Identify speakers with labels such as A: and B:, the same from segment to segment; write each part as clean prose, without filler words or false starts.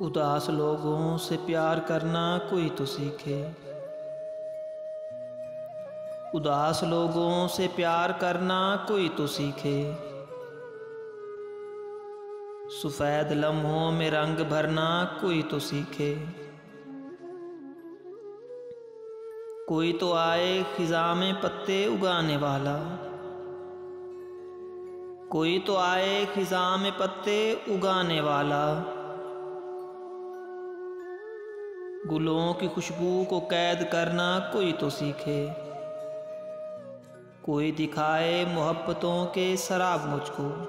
A: उदास लोगों से प्यार करना कोई तो सीखे। उदास लोगों से प्यार करना कोई तो सीखे। सफेद लम्हों में रंग भरना कोई तो सीखे। कोई तो आए खिजा में पत्ते उगाने वाला। कोई तो आए खिजा में पत्ते उगाने वाला। गुलों की खुशबू को कैद करना कोई तो सीखे। कोई दिखाए मोहब्बतों के शराब मुझको।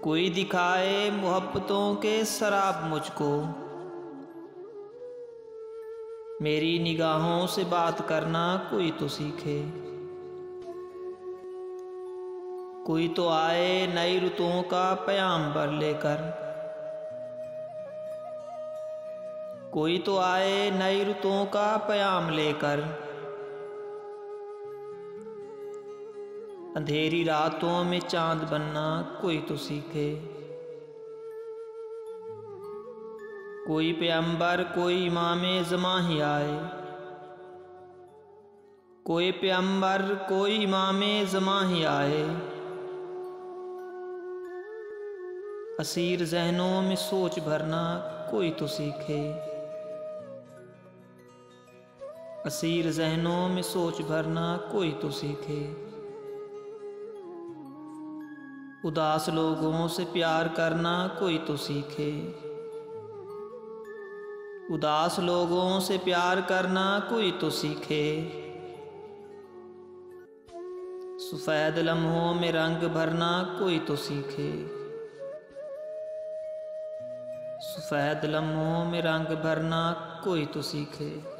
A: कोई दिखाए मोहब्बतों के शराब मुझको। मेरी निगाहों से बात करना कोई तो सीखे। कोई तो आए नई रुतों का पैगाम लेकर। कोई तो आए नई रुतों का पैगाम लेकर। अंधेरी रातों में चांद बनना कोई तो सीखे। कोई पैगंबर कोई इमामे ज़मां ही आए। कोई पैगंबर कोई इमामे ज़मां ही आए। असीर जहनों में सोच भरना कोई तो सीखे। असीर जहनों में सोच भरना कोई तो सीखे। उदास लोगों से प्यार करना कोई तो सीखे। उदास लोगों से प्यार करना कोई तो सीखे। सफेद लम्हों में रंग भरना कोई तो सीखे। सफेद लम्हों में रंग भरना कोई तो सीखे।